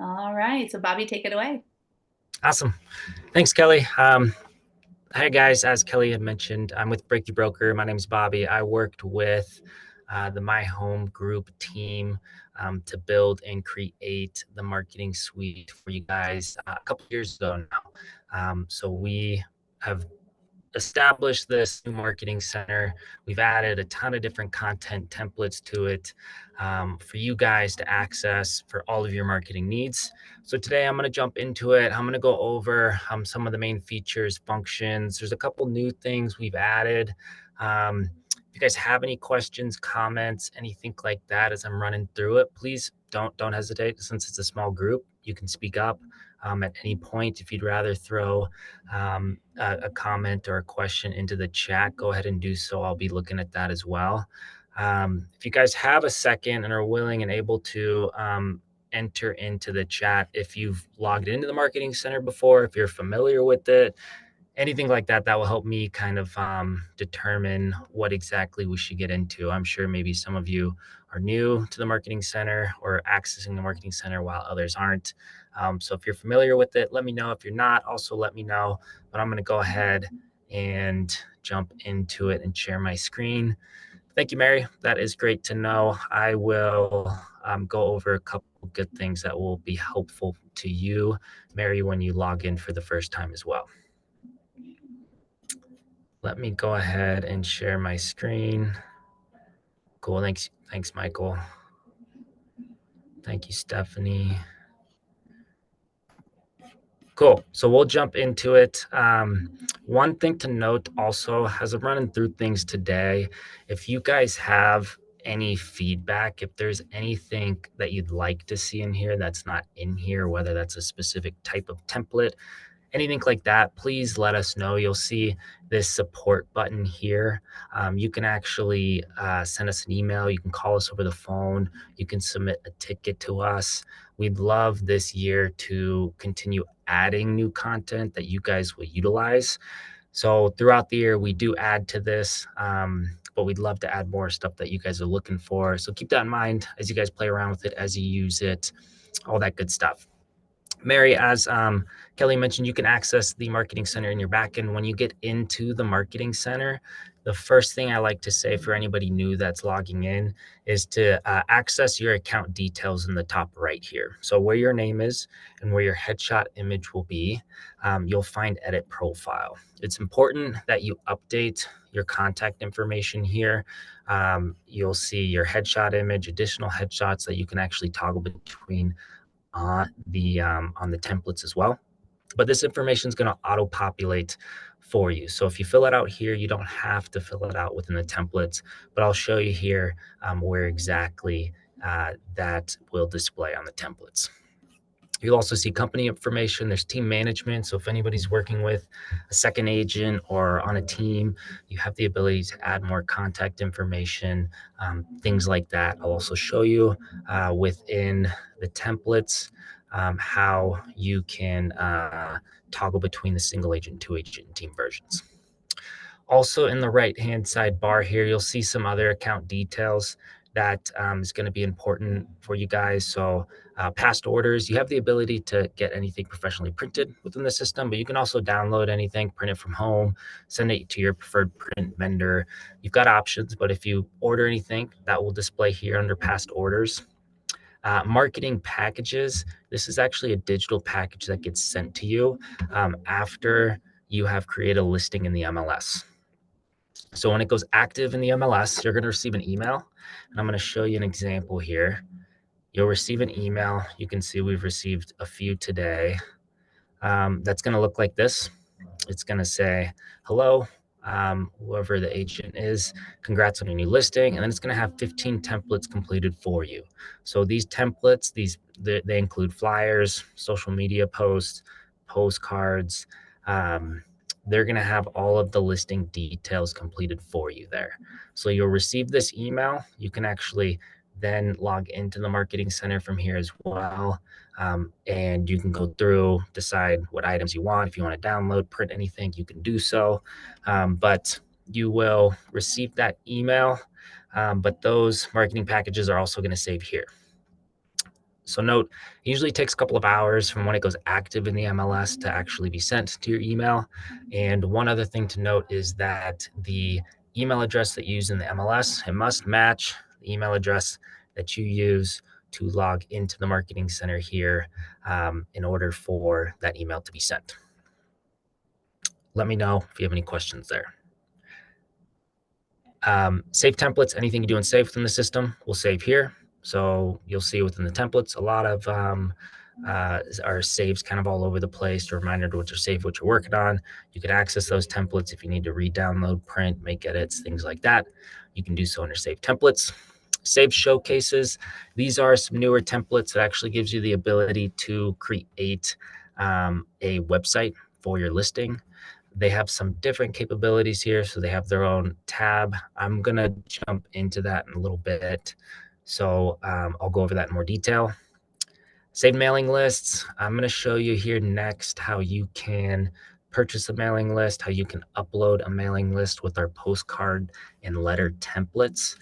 All right. So, Bobby, take it away. Awesome. Thanks, Kelly. Hi, guys. As Kelly had mentioned, I'm with Breakthrough Broker. My name is Bobby. I worked with the My Home Group team to build and create the marketing suite for you guys a couple years ago now. So we have established this new marketing center. We've added a ton of different content templates to it for you guys to access for all of your marketing needs. So today I'm going to jump into it. I'm going to go over some of the main features, functions. There's a couple new things we've added. If you guys have any questions, comments, anything like that as I'm running through it, please don't hesitate. Since it's a small group, you can speak up at any point. If you'd rather throw a comment or a question into the chat, go ahead and do so. I'll be looking at that as well. If you guys have a second and are willing and able to enter into the chat, if you've logged into the Marketing Center before, if you're familiar with it, anything like that, that will help me kind of determine what exactly we should get into. I'm sure maybe some of you are new to the Marketing Center or accessing the Marketing Center while others aren't. So if you're familiar with it, let me know. If you're not, also let me know. But I'm going to go ahead and jump into it and share my screen. Thank you, Mary. That is great to know. I will go over a couple good things that will be helpful to you, Mary, when you log in for the first time as well. Let me go ahead and share my screen. Cool. Thanks, Michael. Thank you, Stephanie. Cool. So we'll jump into it. One thing to note also, as I'm running through things today, if you guys have any feedback, if there's anything that you'd like to see in here that's not in here, whether that's a specific type of template, anything like that, please let us know. You'll see this support button here. You can actually send us an email. You can call us over the phone. You can submit a ticket to us. We'd love this year to continue adding new content that you guys will utilize. So throughout the year, we do add to this, but we'd love to add more stuff that you guys are looking for. So keep that in mind as you guys play around with it, as you use it, all that good stuff. Mary, as Kelly mentioned, you can access the Marketing Center in your backend. When you get into the Marketing Center, the first thing I like to say for anybody new that's logging in is to access your account details in the top right here. So where your name is and where your headshot image will be, you'll find Edit Profile. It's important that you update your contact information here. You'll see your headshot image, additional headshots that you can actually toggle between on the templates as well. But this information is going to auto populate for you. So if you fill it out here, you don't have to fill it out within the templates, but I'll show you here where exactly that will display on the templates. You'll also see company information. There's team management. So if anybody's working with a second agent or on a team, you have the ability to add more contact information, things like that. I'll also show you within the templates how you can toggle between the single agent, two agent, and team versions. Also in the right-hand side bar here, you'll see some other account details that is going to be important for you guys. So past orders, you have the ability to get anything professionally printed within the system, but you can also download anything, print it from home, send it to your preferred print vendor. You've got options, but if you order anything, that will display here under past orders. Marketing packages, this is actually a digital package that gets sent to you after you have created a listing in the MLS. So when it goes active in the MLS, you're going to receive an email, and I'm going to show you an example here. You'll receive an email. You can see we've received a few today. That's going to look like this. It's going to say, hello, whoever the agent is, congrats on your new listing. And then it's going to have 15 templates completed for you. So these templates, they include flyers, social media posts, postcards, they're going to have all of the listing details completed for you there. So you'll receive this email. You can actually then log into the Marketing Center from here as well. And you can go through, decide what items you want. If you want to download, print anything, you can do so. But you will receive that email. But those marketing packages are also going to save here. So note, it usually takes a couple of hours from when it goes active in the MLS to actually be sent to your email. And one other thing to note is that the email address that you use in the MLS, it must match the email address that you use to log into the Marketing Center here in order for that email to be sent. Let me know if you have any questions there. Save templates, anything you do in save within the system will save here. So you'll see within the templates, a lot of our saves kind of all over the place, a reminder to what you're save, what you're working on. You can access those templates if you need to re-download, print, make edits, things like that. You can do so under save templates. Save showcases. These are some newer templates that actually gives you the ability to create a website for your listing. They have some different capabilities here. So they have their own tab. I'm going to jump into that in a little bit. So I'll go over that in more detail. Save mailing lists. I'm going to show you here next how you can purchase a mailing list, how you can upload a mailing list with our postcard and letter templates.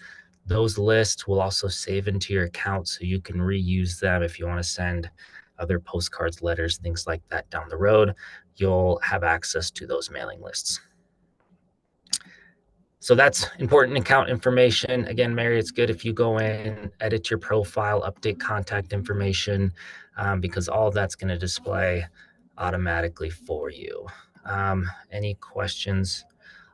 Those lists will also save into your account so you can reuse them if you want to send other postcards, letters, things like that down the road. You'll have access to those mailing lists. So that's important account information. Again, Mary, it's good if you go in, edit your profile, update contact information, because all of that's going to display automatically for you. Any questions?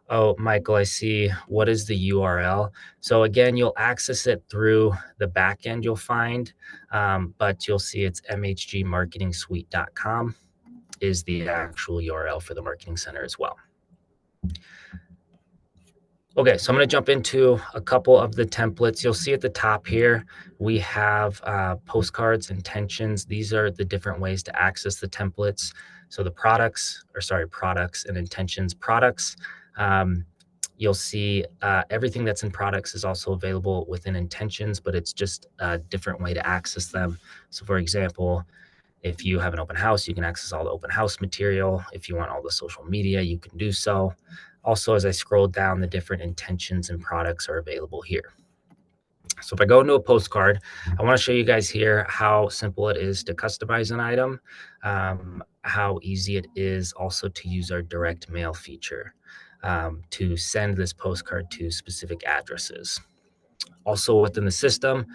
Oh, Michael, I see. What is the URL? So again, you'll access it through the backend you'll find, but you'll see it's mhgmarketingsuite.com is the actual URL for the Marketing Center as well. Okay, so I'm going to jump into a couple of the templates. You'll see at the top here, we have postcards, intentions. These are the different ways to access the templates. So the products and intentions. Products, you'll see everything that's in products is also available within intentions, but it's just a different way to access them. So for example, if you have an open house, you can access all the open house material. If you want all the social media, you can do so. Also, as I scroll down, the different intentions and products are available here. So if I go into a postcard, I want to show you guys here how simple it is to customize an item, how easy it is also to use our direct mail feature to send this postcard to specific addresses. Also within the system,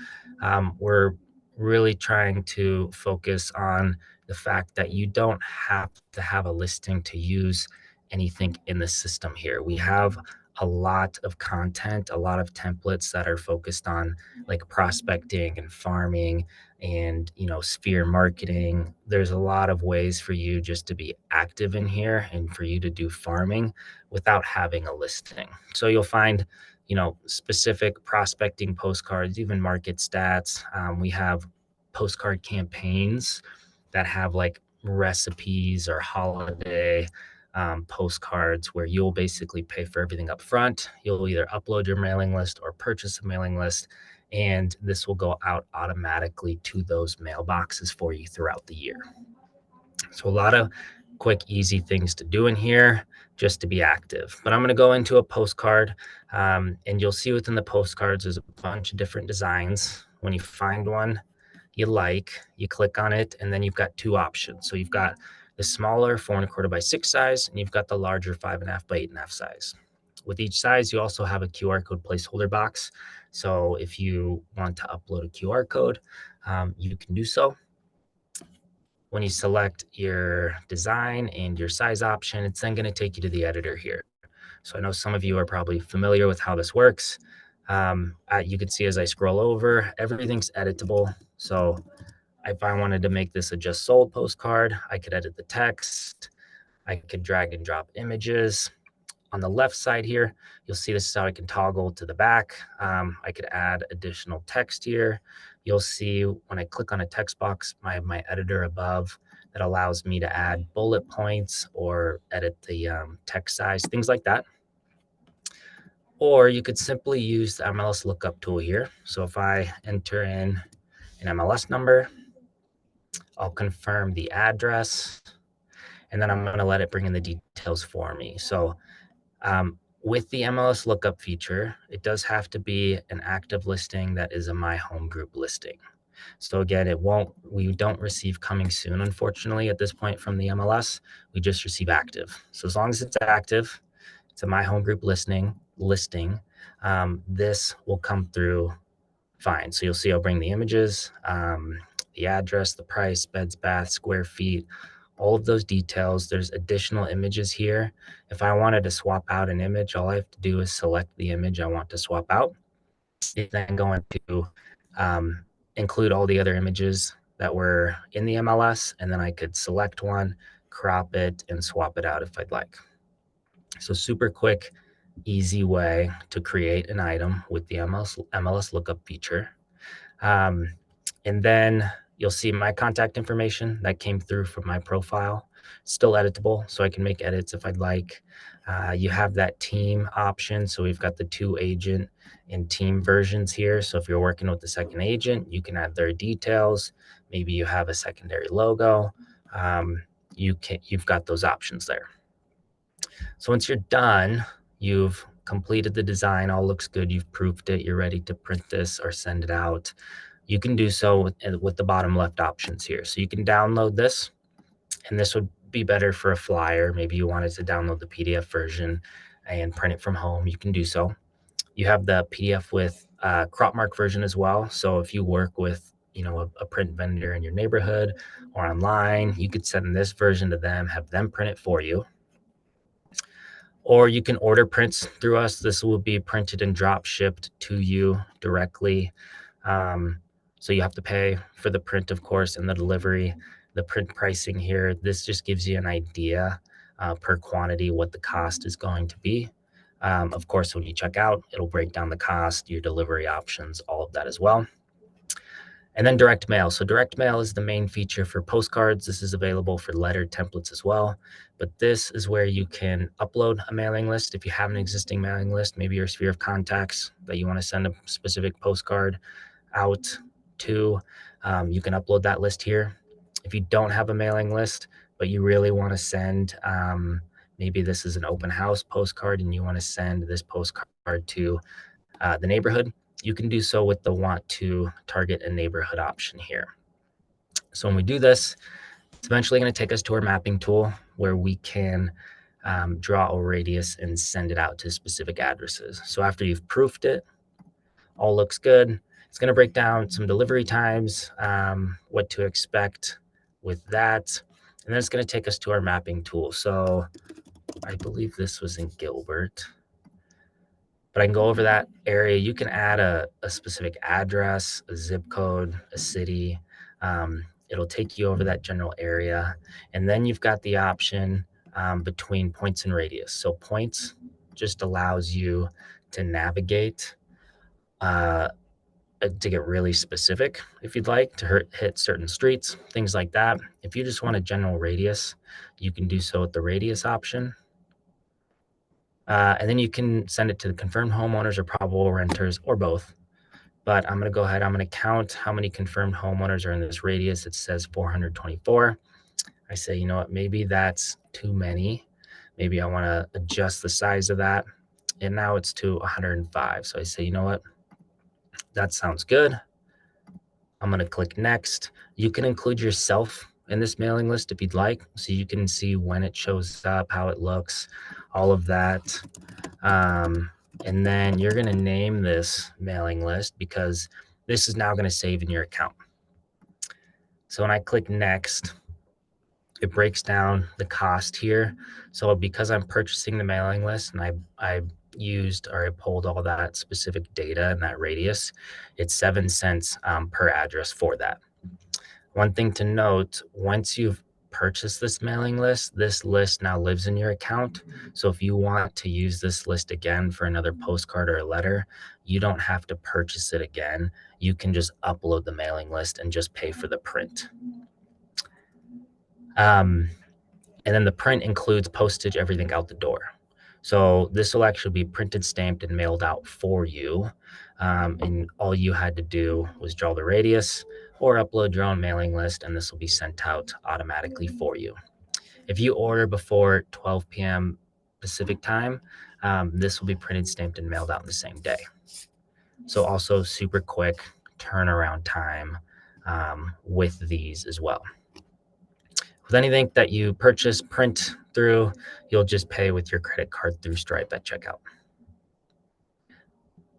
we're really trying to focus on the fact that you don't have to have a listing to use anything in the system here. We have a lot of content, a lot of templates that are focused on like prospecting and farming and, sphere marketing. There's a lot of ways for you just to be active in here and for you to do farming without having a listing. So you'll find specific prospecting postcards, even market stats. We have postcard campaigns that have like recipes or holiday postcards where you'll basically pay for everything up front. You'll either upload your mailing list or purchase a mailing list, and this will go out automatically to those mailboxes for you throughout the year. So a lot of quick, easy things to do in here just to be active. But I'm going to go into a postcard and you'll see within the postcards, there's a bunch of different designs. When you find one you like, you click on it, and then you've got two options. So you've got the smaller 4¼ by 6 size, and you've got the larger 5½ by 8½ size. With each size, you also have a QR code placeholder box. So if you want to upload a QR code, you can do so. When you select your design and your size option, it's then going to take you to the editor here. So I know some of you are probably familiar with how this works. You can see as I scroll over, everything's editable. So if I wanted to make this a just sold postcard, I could edit the text. I could drag and drop images. On the left side here, you'll see this is how I can toggle to the back. I could add additional text here. You'll see when I click on a text box, my editor above that allows me to add bullet points or edit the text size, things like that. Or you could simply use the MLS lookup tool here. So if I enter in an MLS number, I'll confirm the address, and then I'm going to let it bring in the details for me. So with the MLS lookup feature, it does have to be an active listing that is a My Home Group listing. So again, we don't receive coming soon, unfortunately, at this point from the MLS. We just receive active. So as long as it's active, it's a My Home Group listing, this will come through fine. So you'll see I'll bring the images, the address, the price, beds, baths, square feet, all of those details. There's additional images here. If I wanted to swap out an image, all I have to do is select the image I want to swap out. It's then going to include all the other images that were in the MLS, and then I could select one, crop it, and swap it out if I'd like. So super quick, easy way to create an item with the MLS lookup feature. And then you'll see my contact information that came through from my profile. Still editable, so I can make edits if I'd like. You have that team option. So we've got the 2 agent and team versions here. So if you're working with the second agent, you can add their details. Maybe you have a secondary logo. You've got those options there. So once you're done, you've completed the design, all looks good, you've proofed it, you're ready to print this or send it out. You can do so with the bottom left options here. So you can download this, and this would be better for a flyer. Maybe you wanted to download the PDF version and print it from home, you can do so. You have the PDF with crop mark version as well. So if you work with a print vendor in your neighborhood or online, you could send this version to them, have them print it for you. Or you can order prints through us. This will be printed and drop shipped to you directly. So you have to pay for the print, of course, and the delivery. The print pricing here, this just gives you an idea per quantity what the cost is going to be. Of course, when you check out, it'll break down the cost, your delivery options, all of that as well. And then direct mail. So direct mail is the main feature for postcards. This is available for letter templates as well. But this is where you can upload a mailing list. If you have an existing mailing list, maybe your sphere of contacts that you want to send a specific postcard out to, you can upload that list here. If you don't have a mailing list, but you really want to send, maybe this is an open house postcard and you want to send this postcard to the neighborhood, you can do so with the want to target a neighborhood option here. So when we do this, it's eventually going to take us to our mapping tool where we can draw a radius and send it out to specific addresses. So after you've proofed it, all looks good. It's going to break down some delivery times, what to expect with that. And then it's going to take us to our mapping tool. So I believe this was in Gilbert. But I can go over that area. You can add a specific address, a zip code, a city. It'll take you over that general area. And then you've got the option between points and radius. So points just allows you to navigate to get really specific if you'd like, to hit certain streets, things like that. If you just want a general radius, you can do so with the radius option. And then you can send it to the confirmed homeowners or probable renters or both. But I'm going to go ahead. I'm going to count how many confirmed homeowners are in this radius. It says 424. I say, you know what, maybe that's too many. Maybe I want to adjust the size of that. And now it's to 105. So I say, you know what, that sounds good. I'm going to click next. You can include yourself in this mailing list if you'd like, so you can see when it shows up, how it looks, all of that. And then you're going to name this mailing list because this is now going to save in your account. So when I click next, it breaks down the cost here. So because I'm purchasing the mailing list and I used or I pulled all that specific data in that radius, it's 7 cents per address for that. One thing to note, once you've purchased this mailing list, this list now lives in your account. So if you want to use this list again for another postcard or a letter, you don't have to purchase it again. You can just upload the mailing list and just pay for the print. And then the print includes postage, everything out the door. So this will actually be printed, stamped, and mailed out for you. And all you had to do was draw the radius or upload your own mailing list, and this will be sent out automatically for you. If you order before 12 p.m. Pacific time, this will be printed, stamped, and mailed out in the same day. So also super quick turnaround time with these as well. With anything that you purchase, print through, you'll just pay with your credit card through Stripe at checkout.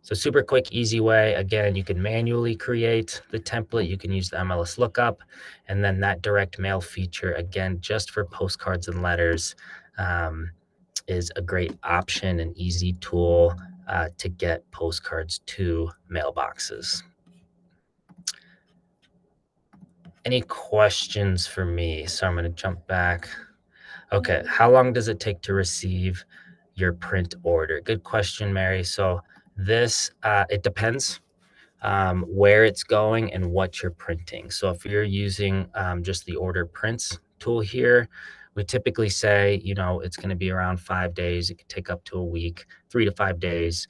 So super quick, easy way. Again, you can manually create the template. You can use the MLS lookup, and then that direct mail feature, again, just for postcards and letters, is a great option and easy tool to get postcards to mailboxes. Any questions for me? So I'm going to jump back. Okay, how long does it take to receive your print order? Good question, Mary. So this, it depends where it's going and what you're printing. So if you're using just the order prints tool here, we typically say, it's going to be around 5 days. It could take up to a week, 3 to 5 days.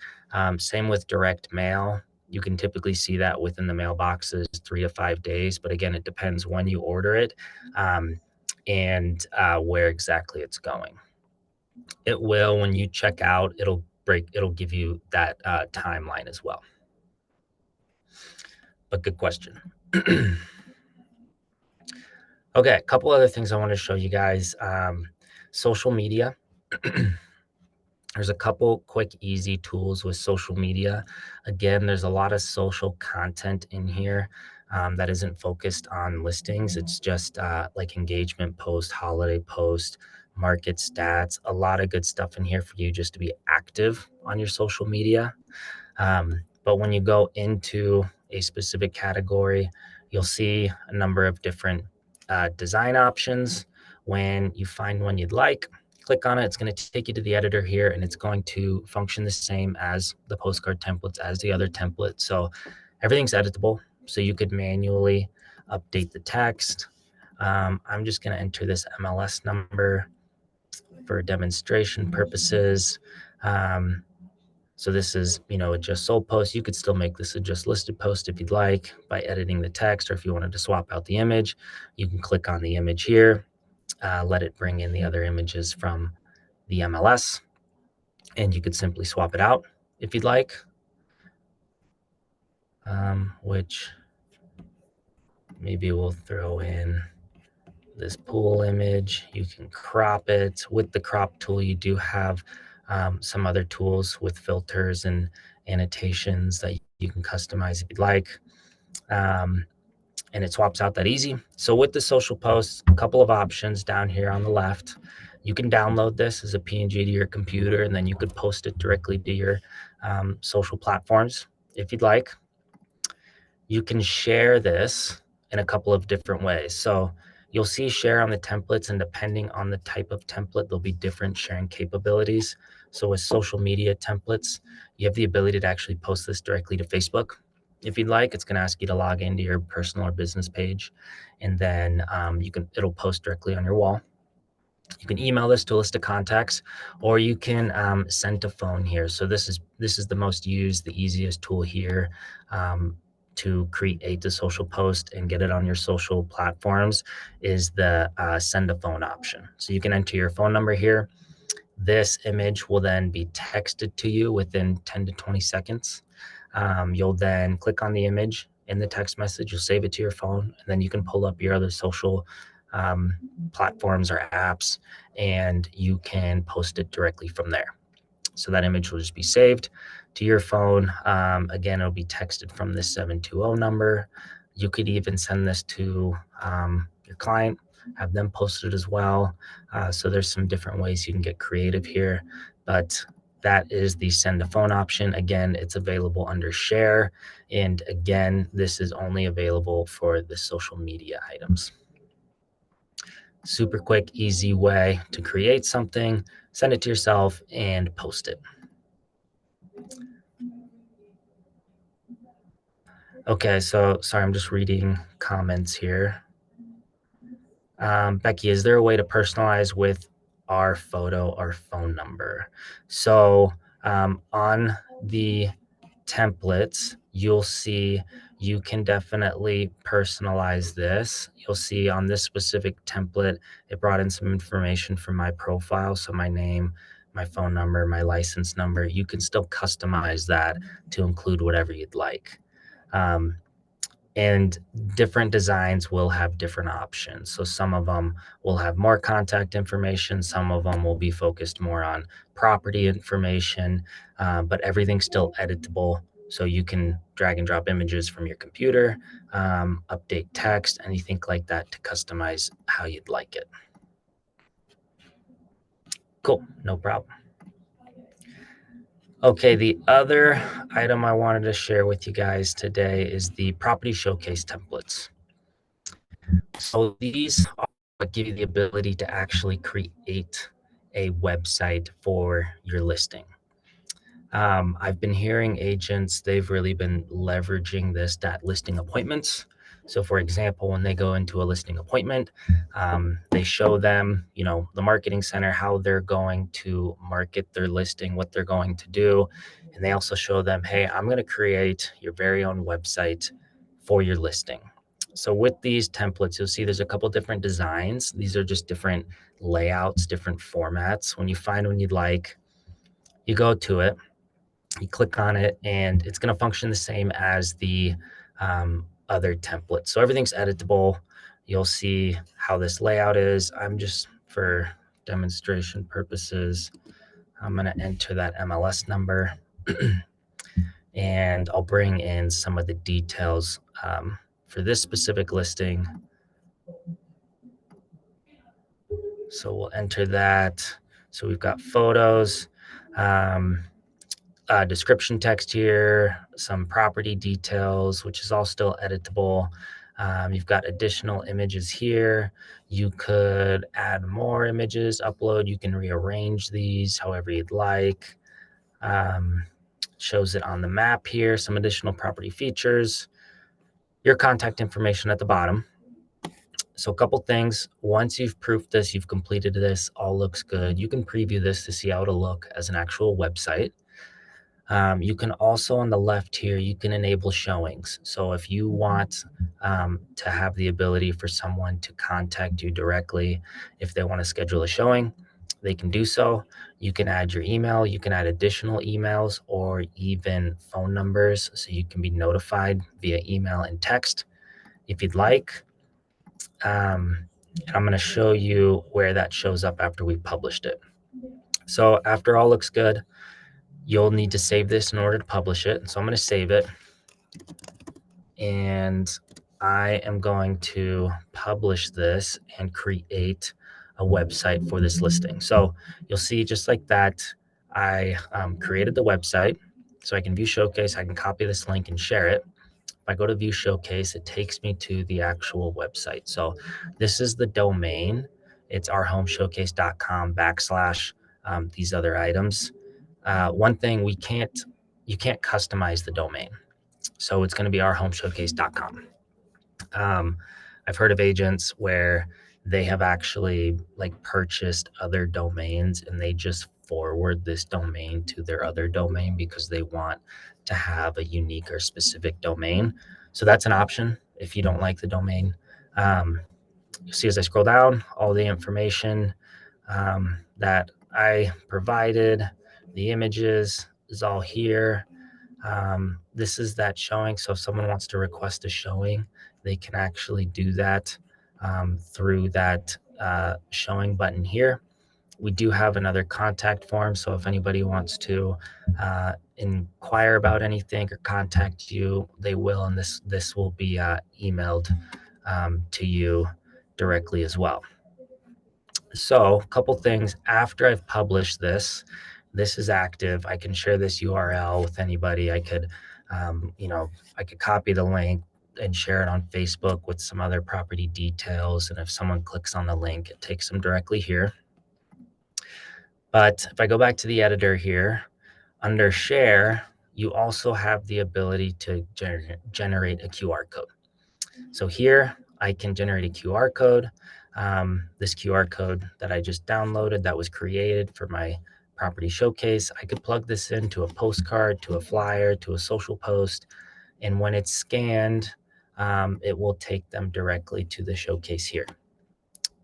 Same with direct mail. You can typically see that within the mailboxes, 3 to 5 days. But again, it depends when you order it and where exactly it's going. It will, when you check out, it'll give you that timeline as well. But good question. Okay, a couple other things I want to show you guys. Social media. There's a couple quick, easy tools with social media. Again, there's a lot of social content in here that isn't focused on listings. It's just like engagement post, holiday post, market stats, a lot of good stuff in here for you just to be active on your social media. But when you go into a specific category, you'll see a number of different design options. When you find one you'd like, click on it. It's going to take you to the editor here, and it's going to function the same as the postcard templates, as the other template. So everything's editable. So you could manually update the text. I'm just going to enter this MLS number for demonstration purposes. So this is, a just sold post. You could still make this a just listed post if you'd like by editing the text, or if you wanted to swap out the image, you can click on the image here, let it bring in the other images from the MLS, and you could simply swap it out if you'd like, which maybe we'll throw in this pool image. You can crop it. With the crop tool, you do have some other tools with filters and annotations that you can customize if you'd like. And it swaps out that easy. So with the social posts, a couple of options down here on the left. You can download this as a PNG to your computer, and then you could post it directly to your social platforms if you'd like. You can share this in a couple of different ways. So you'll see share on the templates, and depending on the type of template, there'll be different sharing capabilities. So with social media templates, you have the ability to actually post this directly to Facebook. If you'd like, it's going to ask you to log into your personal or business page, and then it'll post directly on your wall. You can email this to a list of contacts, or you can send to phone here. So this is the most used, the easiest tool here to create the social post and get it on your social platforms is the send a phone option. So you can enter your phone number here. This image will then be texted to you within 10 to 20 seconds. You'll then click on the image in the text message, you'll save it to your phone, and then you can pull up your other social platforms or apps, and you can post it directly from there. So that image will just be saved to your phone. Again, it'll be texted from this 720 number. You could even send this to your client, have them post it as well. So there's some different ways you can get creative here, but that is the send a phone option. Again, it's available under share. And again, this is only available for the social media items. Super quick, easy way to create something, send it to yourself, and post it. Okay, so sorry, I'm just reading comments here. Becky, is there a way to personalize with our photo or phone number? So on the templates, you'll see you can definitely personalize this. You'll see on this specific template, it brought in some information from my profile. So my name, my phone number, my license number. You can still customize that to include whatever you'd like. And different designs will have different options. So some of them will have more contact information, some of them will be focused more on property information, but everything's still editable. So you can drag and drop images from your computer, update text, anything like that to customize how you'd like it. Cool, no problem. Okay, the other item I wanted to share with you guys today is the property showcase templates. So these give you the ability to actually create a website for your listing. I've been hearing agents, they've really been leveraging this at listing appointments. So for example, when they go into a listing appointment, they show them, the marketing center, how they're going to market their listing, what they're going to do. And they also show them, hey, I'm going to create your very own website for your listing. So with these templates, you'll see there's a couple different designs. These are just different layouts, different formats. When you find one you'd like, you go to it, you click on it, and it's going to function the same as the other templates. So everything's editable. You'll see how this layout is. I'm just, for demonstration purposes, I'm going to enter that MLS number and I'll bring in some of the details for this specific listing. So we'll enter that. So we've got photos, description text here, some property details, which is all still editable. You've got additional images here. You could add more images, upload. You can rearrange these however you'd like. Shows it on the map here, some additional property features, your contact information at the bottom. So a couple things. Once you've proofed this, you've completed this, all looks good. You can preview this to see how it'll look as an actual website. You can also, on the left here, you can enable showings. So if you want to have the ability for someone to contact you directly, if they want to schedule a showing, they can do so. You can add your email, you can add additional emails or even phone numbers so you can be notified via email and text if you'd like. And I'm going to show you where that shows up after we've published it. So after all looks good, you'll need to save this in order to publish it. So I'm going to save it. And I am going to publish this and create a website for this listing. So you'll see just like that, I created the website. So I can view Showcase, I can copy this link and share it. If I go to view Showcase, it takes me to the actual website. So this is the domain. It's ourhomeshowcase.com / these other items. One thing you can't customize the domain. So it's going to be ourhomeshowcase.com. I've heard of agents where they have actually purchased other domains and they just forward this domain to their other domain because they want to have a unique or specific domain. So that's an option if you don't like the domain. You'll see as I scroll down, all the information that I provided, the images is all here. This is that showing. So if someone wants to request a showing, they can actually do that through that showing button here. We do have another contact form. So if anybody wants to inquire about anything or contact you, they will. And this will be emailed to you directly as well. So a couple things after I've published this is active. I can share this URL with anybody. I could, I could copy the link and share it on Facebook with some other property details. And if someone clicks on the link, it takes them directly here. But if I go back to the editor here, under share, you also have the ability to generate a QR code. So here I can generate a QR code. This QR code that I just downloaded that was created for my property showcase, I could plug this into a postcard, to a flyer, to a social post. And when it's scanned, it will take them directly to the showcase here.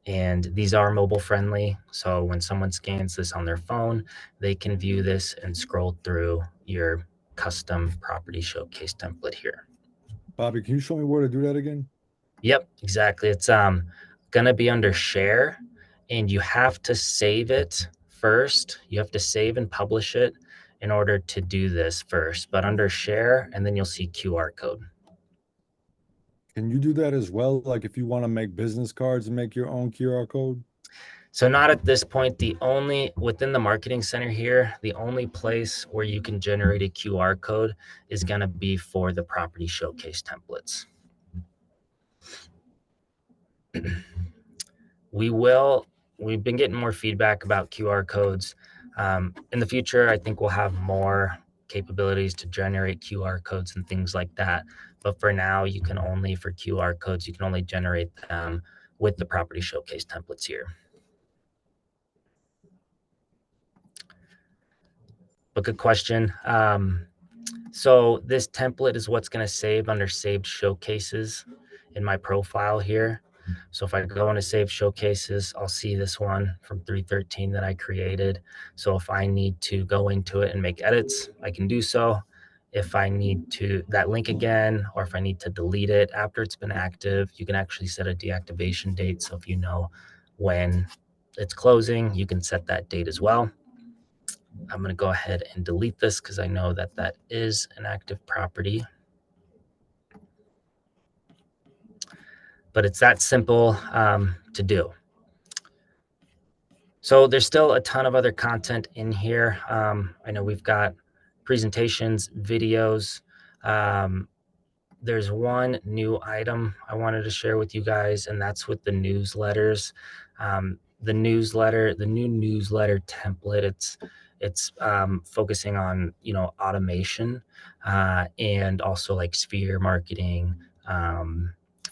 And these are mobile friendly. So when someone scans this on their phone, they can view this and scroll through your custom property showcase template here. Bobby, can you show me where to do that again? Yep, exactly. It's gonna be under share, and you have to save it first. You have to save and publish it in order to do this first. But under share, and then you'll see QR code. Can you do that as well? Like if you want to make business cards and make your own QR code? So not at this point. The only within the marketing center here, the only place where you can generate a QR code is going to be for the property showcase templates. We've been getting more feedback about QR codes. In the future, I think we'll have more capabilities to generate QR codes and things like that. But for now, for QR codes, you can only generate them with the property showcase templates here. But good question. So this template is what's going to save under saved showcases in my profile here. So if I go into saved showcases, I'll see this one from 313 that I created. So if I need to go into it and make edits, I can do so. If I need to that link again, or if I need to delete it after it's been active, you can actually set a deactivation date. So if you know when it's closing, you can set that date as well. I'm going to go ahead and delete this because I know that that is an active property. But it's that simple to do. So there's still a ton of other content in here. I know we've got presentations, videos. There's one new item I wanted to share with you guys, and that's with the newsletters. The new newsletter template. It's focusing on automation and also like sphere marketing,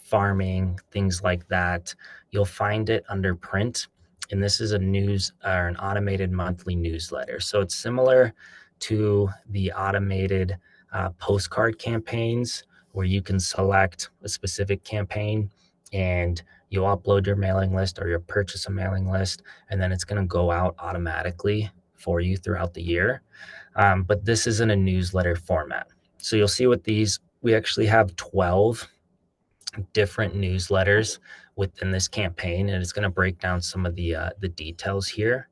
farming, things like that. You'll find it under print, and this is a news or an automated monthly newsletter. So it's similar to the automated postcard campaigns where you can select a specific campaign and you'll upload your mailing list or you'll purchase a mailing list, and then it's going to go out automatically for you throughout the year. But this is in a newsletter format. So you'll see with these, we actually have 12 different newsletters within this campaign, and it's going to break down some of the details here.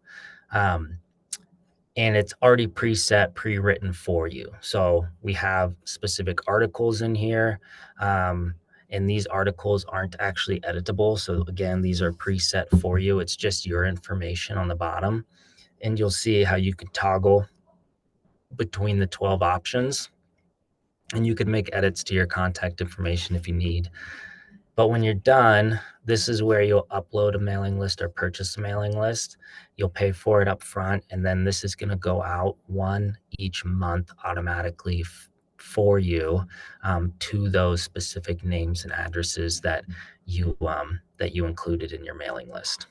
And it's already preset, pre-written for you. So we have specific articles in here, and these articles aren't actually editable. So again, these are preset for you. It's just your information on the bottom, and you'll see how you can toggle between the 12 options, and you can make edits to your contact information if you need. But when you're done, this is where you'll upload a mailing list or purchase a mailing list. You'll pay for it up front, and then this is going to go out one each month automatically for you to those specific names and addresses that you included in your mailing list.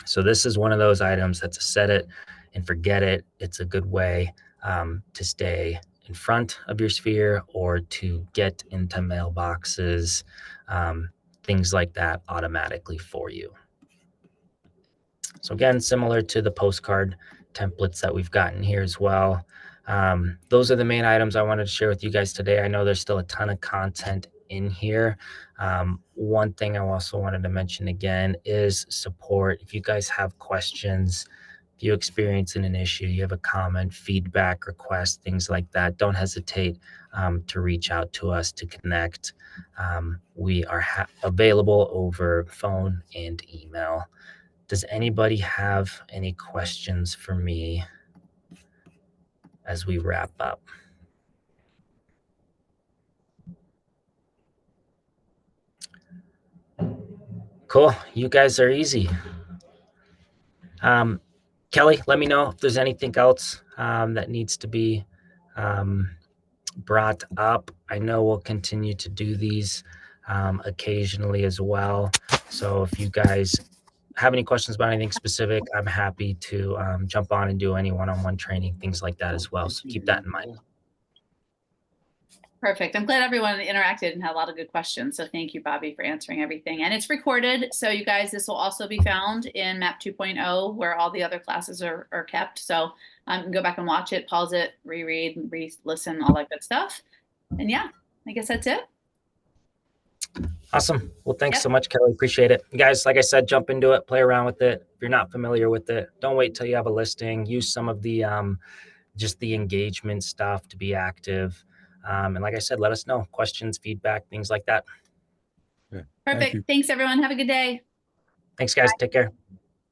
So this is one of those items that's a set it and forget it. It's a good way to stay in front of your sphere or to get into mailboxes, things like that automatically for you. So again, similar to the postcard templates that we've gotten here as well. Those are the main items I wanted to share with you guys today. I know there's still a ton of content in here. One thing I also wanted to mention again is support. If you guys have questions, if you experience an issue, you have a comment, feedback, request, things like that, don't hesitate to reach out to us to connect. We are available over phone and email. Does anybody have any questions for me as we wrap up? Cool. You guys are easy. Kelly, let me know if there's anything else that needs to be brought up. I know we'll continue to do these occasionally as well. So if you guys have any questions about anything specific, I'm happy to jump on and do any one-on-one training, things like that as well. So keep that in mind. Perfect. I'm glad everyone interacted and had a lot of good questions. So thank you, Bobby, for answering everything. And it's recorded. So you guys, this will also be found in MAP 2.0 where all the other classes are kept. So go back and watch it, pause it, reread, re-listen, all that good stuff. And yeah, I guess that's it. Awesome. Well, thanks Yep. so much, Kelly. Appreciate it. Guys, like I said, jump into it, play around with it. If you're not familiar with it, don't wait till you have a listing. Use some of the just the engagement stuff to be active. And like I said, let us know questions, feedback, things like that. Yeah. Thank you. Perfect. Thanks, everyone. Have a good day. Thanks, guys. Take care.